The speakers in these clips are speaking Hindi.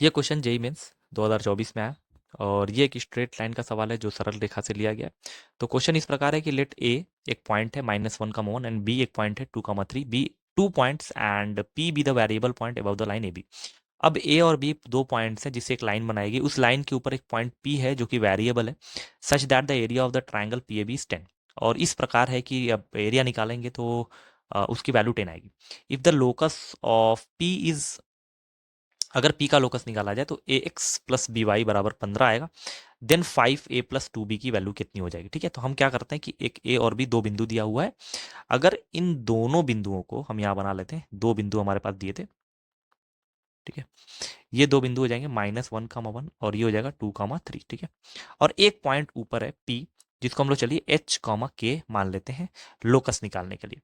ये क्वेश्चन जेई मेंस 2024 में आया और ये एक स्ट्रेट लाइन का सवाल है जो सरल रेखा से लिया गया है। तो क्वेश्चन इस प्रकार है कि लेट ए एक पॉइंट है -1, एंड बी एक पॉइंट है 2, 3, B 2 points and P B the variable point above the line A B. अब ए और बी दो पॉइंट्स हैं जिससे एक लाइन बनाएगी, उस लाइन के ऊपर एक पॉइंट पी है जो कि वेरिएबल है, such that the area of the triangle P A B is 10। और इस प्रकार है कि अब एरिया निकालेंगे तो उसकी वैल्यू 10 आएगी। If the locus of P is, अगर p का लोकस निकाला जाए तो ए एक्स प्लस बी वाई बराबर 15 आएगा, देन 5a+2b की वैल्यू कितनी हो जाएगी। ठीक है, तो हम क्या करते हैं कि एक ए और बी दो बिंदु दिया हुआ है, अगर इन दोनों बिंदुओं को हम यहाँ बना लेते हैं, दो बिंदु हमारे पास दिए थे। ठीक है, ये दो बिंदु हो जाएंगे -1, 1 और ये हो जाएगा 2, 3। ठीक है, और एक पॉइंट ऊपर है p, जिसको हम लोग चलिए h, k मान लेते हैं लोकस निकालने के लिए।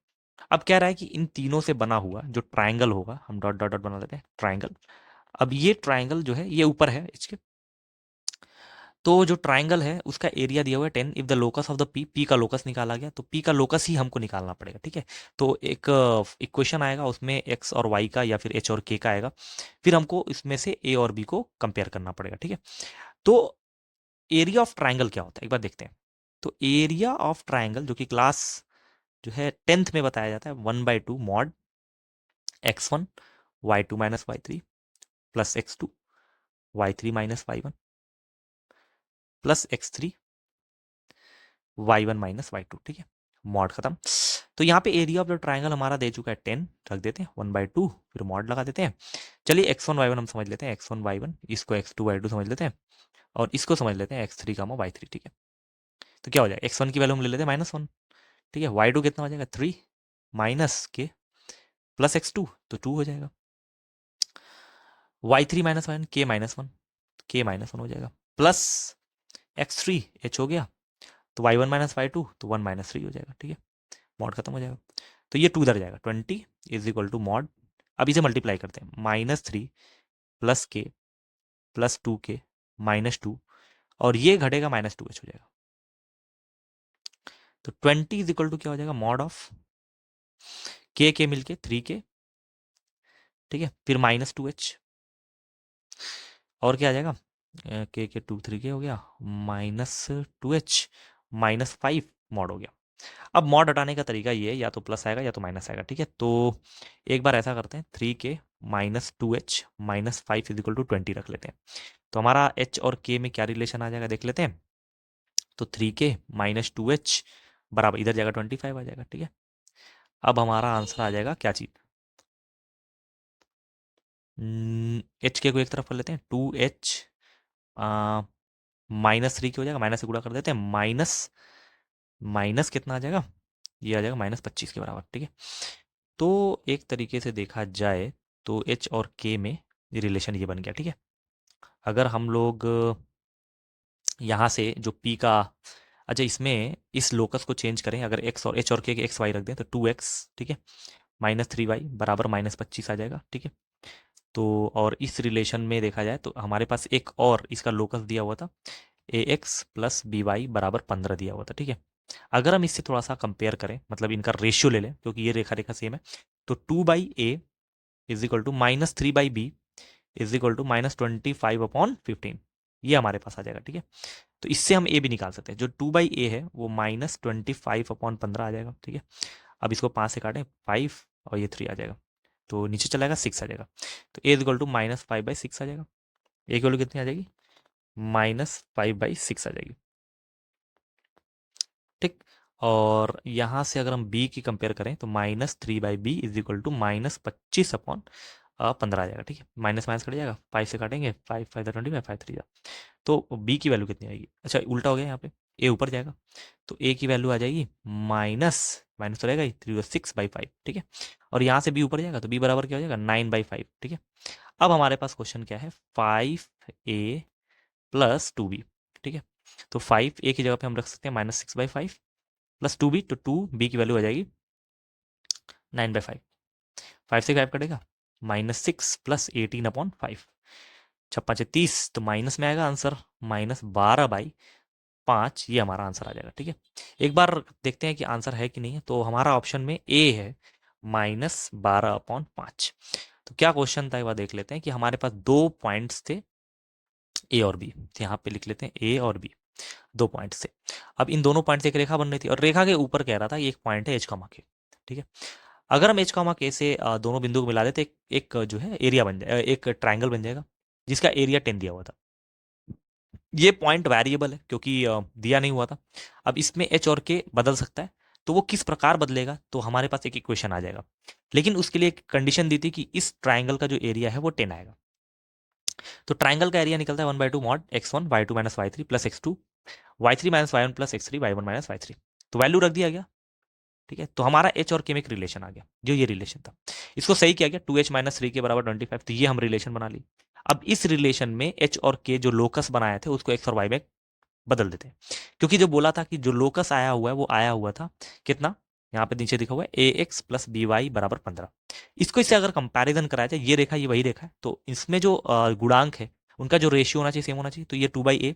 अब कह रहा है कि इन तीनों से बना हुआ जो ट्राइंगल होगा, हम डॉट डॉट डॉट बना लेते हैं ट्राइंगल। अब ये ट्राइंगल जो है ये ऊपर है इसके, तो जो ट्राइंगल है उसका एरिया दिया हुआ है 10। If the locus of the P का लोकस निकाला गया तो पी का लोकस ही हमको निकालना पड़ेगा। ठीक है, तो एक इक्वेशन आएगा उसमें एक्स और वाई का या फिर एच और के का आएगा, फिर हमको इसमें से ए और बी को कंपेयर करना पड़ेगा। ठीक है, तो एरिया ऑफ ट्राइंगल क्या होता है एक बार देखते हैं। तो एरिया ऑफ ट्राइंगल जो कि क्लास जो है 10th में बताया जाता है 1/2 mod x1 y2 minus y3 plus x2 y3 minus y1 plus x3 y1 minus y2। ठीक है, मॉड खत्म। तो यहाँ पे एरिया ऑफ द ट्राइंगल हमारा दे चुका है 10, रख देते हैं 1/2, फिर मॉड लगा देते हैं। चलिए x1 y1 हम समझ लेते हैं, x1 y1, इसको x2 y2 समझ लेते हैं और इसको समझ लेते हैं x3 कामा y3। ठीक है, तो क्या हो जाएगा, x1 की वैल्यू हम ले लेते हैं -1। ठीक है, y2 कितना हो जाएगा 3 माइनस के प्लस x2 तो 2 हो जाएगा, y3 -1 k -1 हो जाएगा, प्लस x3 h हो गया, तो y1 माइनस y2 तो 1 माइनस 3 हो जाएगा। ठीक है, मॉड खत्म हो जाएगा, तो ये 2 इधर जाएगा, 20 इज इक्वल टू मॉड। अब इसे मल्टीप्लाई करते हैं, -3 प्लस के प्लस 2k -2, और ये घटेगा -2h हो जाएगा। तो 20 इज इक्वल टू क्या हो जाएगा, मॉड ऑफ के मिलके 3k। ठीक है, फिर -2h, और क्या आ जाएगा, के 2 3k हो गया, -2h -5 मॉड हो गया। अब मॉड हटाने का तरीका ये है, या तो प्लस आएगा या तो माइनस आएगा। ठीक है, तो एक बार ऐसा करते हैं, 3k -2h -5 is equal to 20 रख लेते हैं। तो हमारा h और k में क्या रिलेशन आ जाएगा देख लेते हैं। तो 3k -2h बराबर इधर जाएगा 25 आ जाएगा। ठीक है, अब हमारा आंसर आ जाएगा क्या चीज, एच के को एक तरफ कर लेते हैं, 2h -3 की हो जाएगा, माइनस से गुणा कर देते हैं, माइनस माइनस कितना आ जाएगा, ये आ जाएगा -25 के बराबर। ठीक है, तो एक तरीके से देखा जाए तो एच और के में रिलेशन ये बन गया। ठीक है, अगर हम लोग यहाँ से जो पी का, अच्छा इसमें इस लोकस को चेंज करें, अगर एक्स और एच और के एक्स वाई रख दें तो 2x, ठीक है, -3y बराबर -25 आ जाएगा। ठीक है, तो और इस रिलेशन में देखा जाए तो हमारे पास एक और इसका लोकस दिया हुआ था, ए एक्स प्लस बी वाई बराबर 15 दिया हुआ था। ठीक है, अगर हम इससे थोड़ा सा कंपेयर करें, मतलब इनका रेशियो ले लें क्योंकि ये रेखा रेखा सेम है, तो 2/a is equal to -3/b is equal to -25/15, ये हमारे पास आ जाएगा। ठीक है, तो इससे हम ए भी निकाल सकते हैं, जो 2/a है वो -25/15 आ जाएगा। ठीक है, अब इसको 5 से काटें, 5 और ये 3 आ जाएगा, तो नीचे चला जाएगा 6 आ जाएगा, तो ए इज इक्वल टू -5/6 आ जाएगा। ए की वैल्यू कितनी आ जाएगी, -5/6 आ जाएगी। ठीक, और यहाँ से अगर हम बी की कंपेयर करें तो -3/b इज इक्वल टू -25/15 आ जाएगा। ठीक है, माइनस माइनस कट जाएगा, 5 से काटेंगे, 5 5 25, 5 3 जा, तो बी की वैल्यू कितनी आएगी, अच्छा उल्टा हो गया यहाँ पे, ए ऊपर जाएगा, तो ए की वैल्यू आ जाएगी माइनस माइनस तो रहेगा ही, 3/6/5। ठीक है, और यहाँ से बी ऊपर जाएगा तो बी बराबर क्या हो जाएगा, 9/5। ठीक है, अब हमारे पास क्वेश्चन क्या है, 5a+2b। ठीक है, तो 5a की जगह पे हम रख सकते हैं -6/5 प्लस 2b, तो 2b की वैल्यू आ जाएगी 9/5, 5 से 5 कटेगा, -6 प्लस 18/5, 6×5 = 30, तो माइनस में आएगा आंसर -12/5, ये हमारा आंसर आ जाएगा। ठीक है, एक बार देखते हैं कि आंसर है कि नहीं है, तो हमारा ऑप्शन में ए है -12/5। तो क्या क्वेश्चन था एक बार देख लेते हैं कि हमारे पास 2 पॉइंट्स थे ए और बी, यहाँ पे लिख लेते हैं ए और बी, 2 पॉइंट्स थे। अब इन दोनों पॉइंट से एक रेखा बन रही थी और रेखा के ऊपर कह रहा था ये एक पॉइंट है एच कॉमा के, ठीक है। अगर हम एच कॉमा के से दोनों बिंदु को मिला देते एक जो है एरिया बन जाए, एक ट्राइंगल बन जाएगा जिसका एरिया 10 दिया हुआ था। ये पॉइंट वेरिएबल है क्योंकि दिया नहीं हुआ था। अब इसमें एच और के बदल सकता है, तो वो किस प्रकार बदलेगा, तो हमारे पास एक इक्वेशन आ जाएगा। लेकिन उसके लिए एक कंडीशन दी थी कि इस ट्राइंगल का जो एरिया है वो 10 आएगा। तो ट्राइंगल का एरिया निकलता है 1/2 mod x1 y2 minus y3 plus x2 y3 minus y1 plus x3 y1 minus y3। तो वैल्यू रख दिया गया, ठीक है। तो हमारा एच और के में एक रिलेशन आ गया, जो ये रिलेशन था। इसको सही किया गया, 2h माइनस 3 के बराबर 25, तो ये हम रिलेशन बना ली। अब इस रिलेशन में एच और के जो लोकस बनाए थे उसको एक्स और वाई में बदल देते हैं, क्योंकि जो बोला था कि जो लोकस आया हुआ है वो आया हुआ था कितना, यहाँ पे नीचे दिखा हुआ है ए एक्स प्लस बी वाई बराबर 15। इसको इससे अगर कंपैरिजन कराया जाए, ये रेखा ये वही रेखा है, तो इसमें जो गुणांक है उनका जो रेशियो होना चाहिए सेम होना चाहिए। तो ये 2/a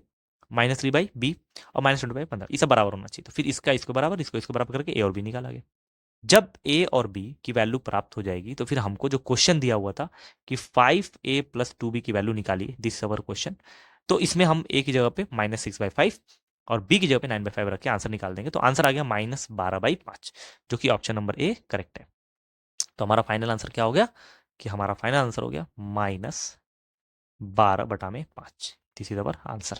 माइनस 3/b और -20/15 ये सब बराबर होना चाहिए। तो फिर इसका इसको बराबर, इसको इसको बराबर करके ए और बी निकाला गया। जब ए और बी की वैल्यू प्राप्त हो जाएगी तो फिर हमको जो क्वेश्चन दिया हुआ था कि 5a प्लस 2b की वैल्यू निकालिए, दिस अवर क्वेश्चन। तो इसमें हम ए की जगह पे -6/5 और बी की जगह पे 9/5 रख के आंसर निकाल देंगे। तो आंसर आ गया -12/5, जो कि ऑप्शन नंबर ए करेक्ट है। तो हमारा फाइनल आंसर क्या हो गया, कि हमारा फाइनल आंसर हो गया -12/5। This is our answer.